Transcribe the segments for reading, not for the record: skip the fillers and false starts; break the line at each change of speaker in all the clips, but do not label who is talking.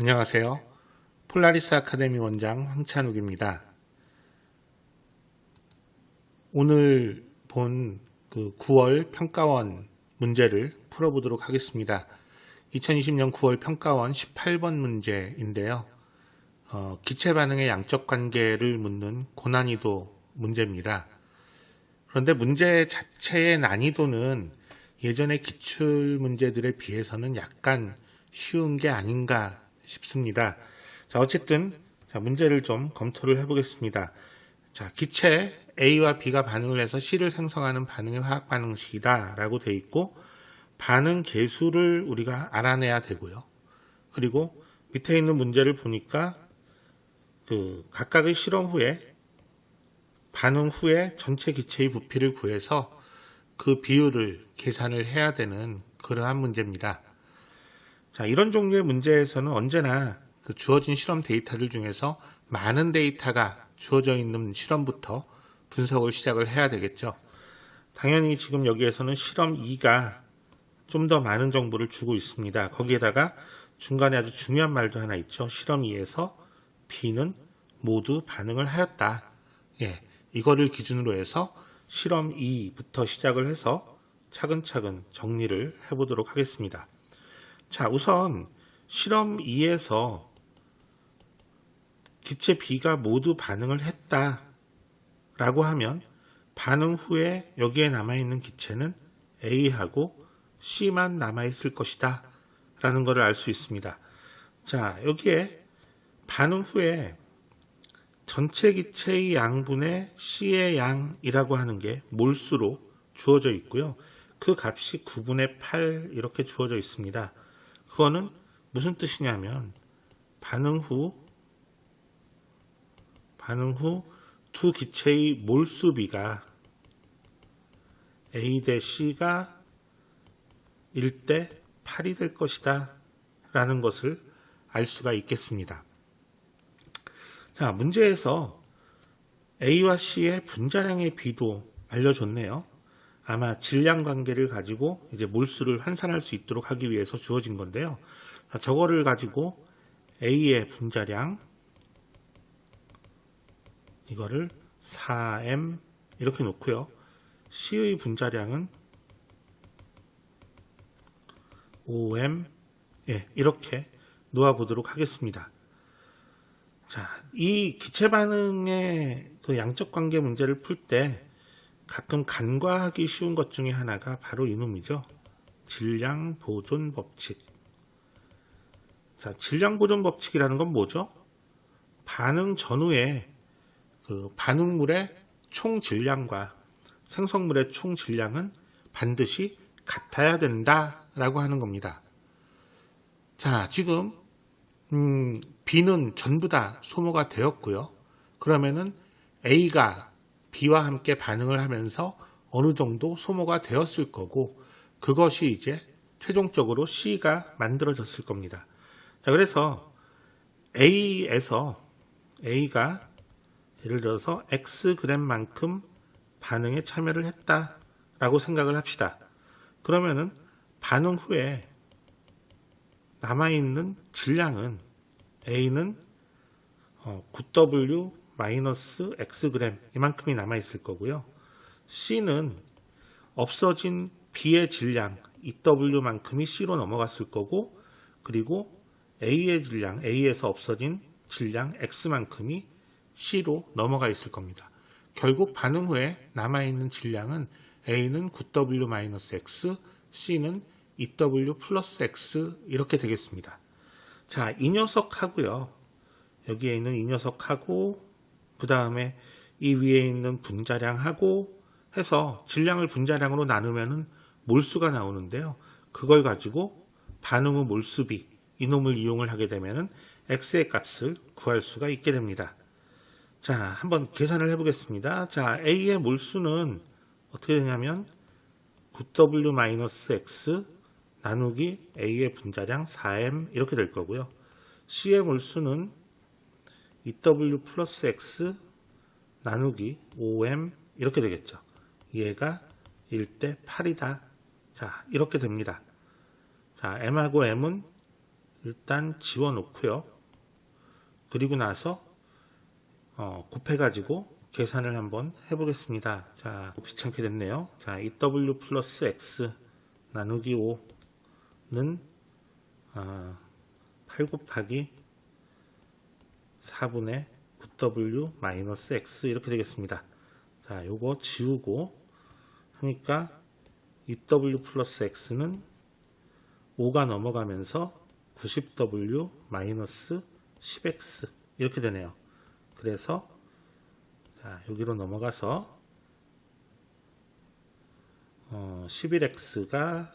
안녕하세요. 폴라리스 아카데미 원장 황찬욱입니다. 오늘 본 9월 평가원 문제를 풀어보도록 하겠습니다. 2020년 9월 평가원 18번 문제인데요. 기체 반응의 양적 관계를 묻는 고난이도 문제입니다. 그런데 문제 자체의 난이도는 예전의 기출 문제들에 비해서는 약간 쉬운 게 아닌가 싶습니다. 자, 어쨌든 문제를 좀 검토를 해보겠습니다. 자, 기체 A와 B가 반응을 해서 C를 생성하는 반응의 화학 반응식이다 라고 되어 있고, 반응 계수를 우리가 알아내야 되고요. 그리고 밑에 있는 문제를 보니까 각각의 실험 후에 반응 후에 전체 기체의 부피를 구해서 그 비율을 계산을 해야 되는 그러한 문제입니다. 자, 이런 종류의 문제에서는 언제나 주어진 실험 데이터들 중에서 많은 데이터가 주어져 있는 실험부터 분석을 시작을 해야 되겠죠. 당연히 지금 여기에서는 실험 2가 좀 더 많은 정보를 주고 있습니다. 거기에다가 중간에 아주 중요한 말도 하나 있죠. 실험 2에서 B는 모두 반응을 하였다. 이거를 기준으로 해서 실험 2부터 시작을 해서 차근차근 정리를 해보도록 하겠습니다. 자, 우선 실험 2에서 기체 B가 모두 반응을 했다 라고 하면 반응 후에 여기에 남아있는 기체는 A하고 C만 남아있을 것이다 라는 것을 알 수 있습니다. 자, 여기에 반응 후에 전체 기체의 양분의 C의 양이라고 하는 게 몰수로 주어져 있고요. 그 값이 9분의 8 이렇게 주어져 있습니다. 그거는 무슨 뜻이냐면 반응 후 두 기체의 몰수비가 A 대 C가 1대 8이 될 것이다 라는 것을 알 수가 있겠습니다. 자, 문제에서 A와 C의 분자량의 비도 알려줬네요. 아마 질량 관계를 가지고 이제 몰수를 환산할 수 있도록 하기 위해서 주어진 건데요. 자, 저거를 가지고 A의 분자량, 이거를 4m 이렇게 놓고요. C의 분자량은 5m, 이렇게 놓아보도록 하겠습니다. 자, 이 기체 반응의 양적 관계 문제를 풀 때 가끔 간과하기 쉬운 것 중에 하나가 바로 이놈이죠. 질량 보존 법칙. 자, 질량 보존 법칙이라는 건 뭐죠? 반응 전후에 반응물의 총 질량과 생성물의 총 질량은 반드시 같아야 된다라고 하는 겁니다. 자, 지금 B는 전부 다 소모가 되었고요. 그러면은 A가 B와 함께 반응을 하면서 어느 정도 소모가 되었을 거고, 그것이 이제 최종적으로 C가 만들어졌을 겁니다. 자, 그래서 A에서 A가 예를 들어서 Xg만큼 반응에 참여를 했다라고 생각을 합시다. 그러면은 반응 후에 남아있는 질량은 A는 9W-Xg 이만큼이 남아있을 거고요. C는 없어진 B의 질량 2W만큼이 C로 넘어갔을 거고, 그리고 A의 질량, A에서 없어진 질량 X만큼이 C로 넘어가 있을 겁니다. 결국 반응 후에 남아있는 질량은 A는 9W-X, C는 2W 플러스 X 이렇게 되겠습니다. 자, 이 녀석하고요. 여기에 있는 이 녀석하고 그 다음에 이 위에 있는 분자량하고 해서 질량을 분자량으로 나누면은 몰수가 나오는데요. 그걸 가지고 반응 후 몰수비 이놈을 이용을 하게 되면은 X의 값을 구할 수가 있게 됩니다. 자, 한번 계산을 해보겠습니다. 자, A의 몰수는 어떻게 되냐면 9W-X 나누기 A의 분자량 4m 이렇게 될 거고요. C의 몰수는 2W 플러스 X 나누기 5m 이렇게 되겠죠. 얘가 1대 8이다. 자, 이렇게 됩니다. 자, M하고 M은 일단 지워놓고요. 그리고 나서 곱해가지고 계산을 한번 해보겠습니다. 자, 귀찮게 됐네요. 자, 2w 플러스 x 나누기 5는 8 곱하기 4분의 9w 마이너스 x 이렇게 되겠습니다. 자, 요거 지우고 하니까 2w 플러스 x는 5가 넘어가면서 90w 마이너스 10x 이렇게 되네요. 그래서 자, 여기로 넘어가서 11x가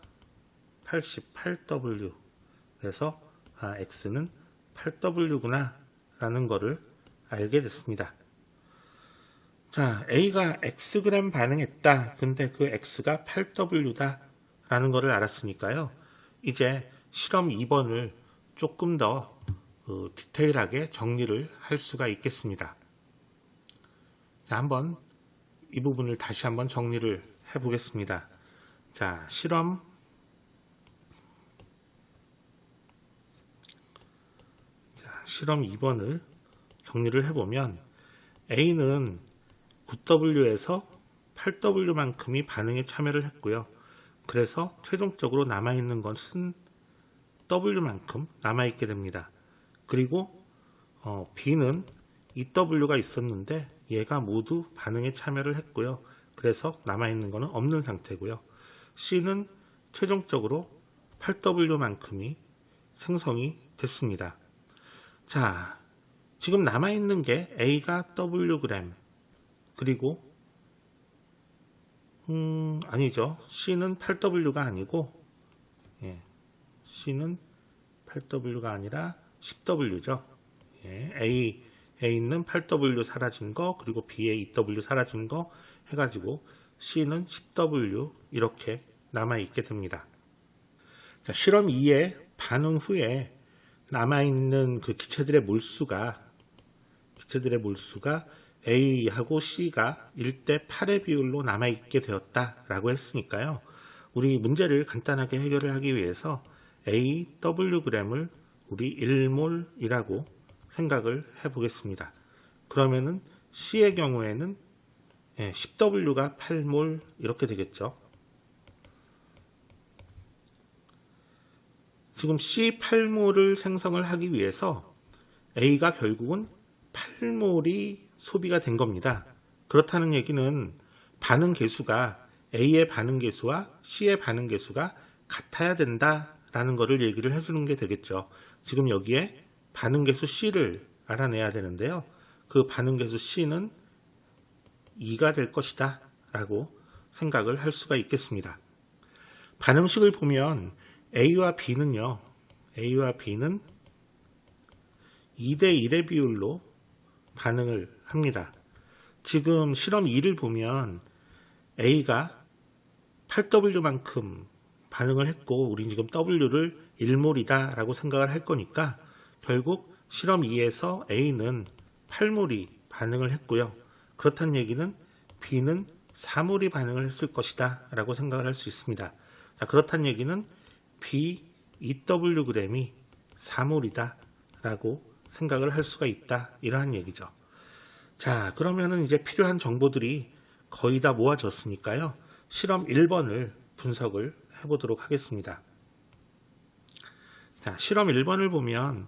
88w 그래서 x는 8w구나 라는 거를 알게 됐습니다. 자, A가 xg 반응했다. 근데 그 x가 8w다 라는 거를 알았으니까요. 이제 실험 2번을 조금 더 디테일하게 정리를 할 수가 있겠습니다. 자, 한번 이 부분을 다시 한번 정리를 해 보겠습니다. 자, 실험 2번을 정리를 해보면 A는 9W에서 8W만큼이 반응에 참여를 했고요. 그래서 최종적으로 남아있는 것은 W만큼 남아있게 됩니다. 그리고 B는 2W가 있었는데 얘가 모두 반응에 참여를 했고요. 그래서 남아있는 것은 없는 상태고요. C는 최종적으로 8W만큼이 생성이 됐습니다. 자, 지금 남아있는 게 A가 Wg 그리고 아니죠. C는 8W가 아니고 C는 8W가 아니라 10W죠. A는 8W 사라진 거 그리고 B에 2W 사라진 거 해가지고 C는 10W 이렇게 남아있게 됩니다. 자, 실험 2의 반응 후에 남아있는 그 기체들의 몰수가 A하고 C가 1대 8의 비율로 남아있게 되었다라고 했으니까요. 우리 문제를 간단하게 해결을 하기 위해서 AWg을 우리 1몰이라고 생각을 해보겠습니다. 그러면은 C의 경우에는 10W가 8몰 이렇게 되겠죠. 지금 C 8몰을 생성을 하기 위해서 A가 결국은 8몰이 소비가 된 겁니다. 그렇다는 얘기는 반응 개수가 A의 반응 개수와 C의 반응 개수가 같아야 된다라는 것을 얘기를 해주는 게 되겠죠. 지금 여기에 반응 개수 C를 알아내야 되는데요. 그 반응 개수 C는 2가 될 것이다 라고 생각을 할 수가 있겠습니다. 반응식을 보면 A와 B는 2대 1의 비율로 반응을 합니다. 지금 실험 2를 보면 A가 8W만큼 반응을 했고 우린 지금 W를 1몰이다 라고 생각을 할 거니까 결국 실험 2에서 A는 8몰이 반응을 했고요. 그렇다는 얘기는 B는 4몰이 반응을 했을 것이다 라고 생각을 할 수 있습니다. 자, 그렇다는 얘기는 B 2Wg이 4몰이다 라고 생각을 할 수가 있다 이러한 얘기죠. 자, 그러면은 이제 필요한 정보들이 거의 다 모아졌으니까요. 실험 1번을 분석을 해보도록 하겠습니다. 자, 실험 1번을 보면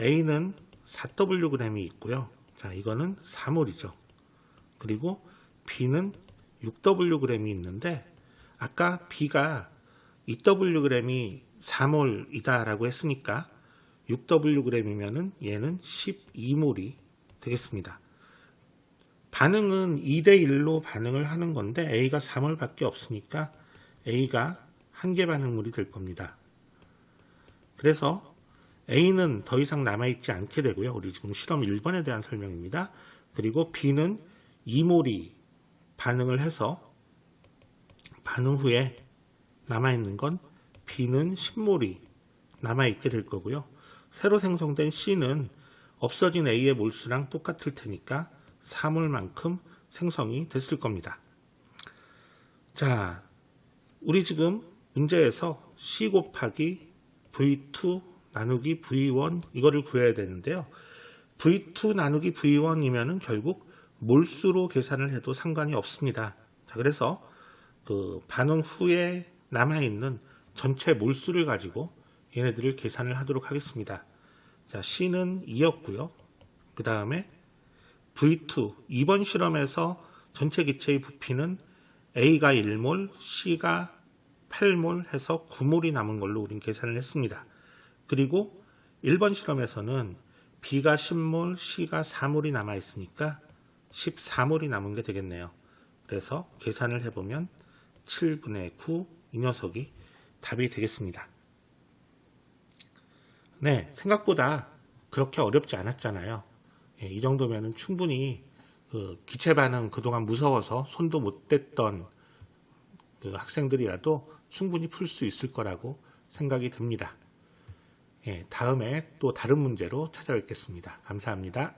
A는 4Wg이 있고요. 자, 이거는 4몰이죠. 그리고 B는 6Wg이 있는데 아까 B가 2Wg이 4몰이다 라고 했으니까 6Wg이면은 얘는 12몰이 되겠습니다. 반응은 2대 1로 반응을 하는 건데 A가 3몰 밖에 없으니까 A가 한계 반응물이 될 겁니다. 그래서 A는 더 이상 남아있지 않게 되고요. 우리 지금 실험 1번에 대한 설명입니다. 그리고 B는 2몰이 반응을 해서 반응 후에 남아있는 건 B는 10몰이 남아있게 될 거고요. 새로 생성된 C는 없어진 A의 몰수랑 똑같을 테니까 4몰만큼 생성이 됐을 겁니다. 자, 우리 지금 문제에서 C 곱하기 V2 나누기 V1 이거를 구해야 되는데요. V2 나누기 V1이면은 결국 몰수로 계산을 해도 상관이 없습니다. 자, 그래서 그 반응 후에 남아있는 전체 몰수를 가지고 얘네들을 계산을 하도록 하겠습니다. 자, C는 2였고요. 그 다음에 V2, 2번 실험에서 전체 기체의 부피는 A가 1몰, C가 8몰 해서 9몰이 남은 걸로 우린 계산을 했습니다. 그리고 1번 실험에서는 B가 10몰, C가 4몰이 남아있으니까 14몰이 남은 게 되겠네요. 그래서 계산을 해보면 7분의 9 이 녀석이 답이 되겠습니다. 네, 생각보다 그렇게 어렵지 않았잖아요. 예, 이 정도면 충분히 그 기체 반응 그동안 무서워서 손도 못 댔던 그 학생들이라도 충분히 풀 수 있을 거라고 생각이 듭니다. 예, 다음에 또 다른 문제로 찾아뵙겠습니다. 감사합니다.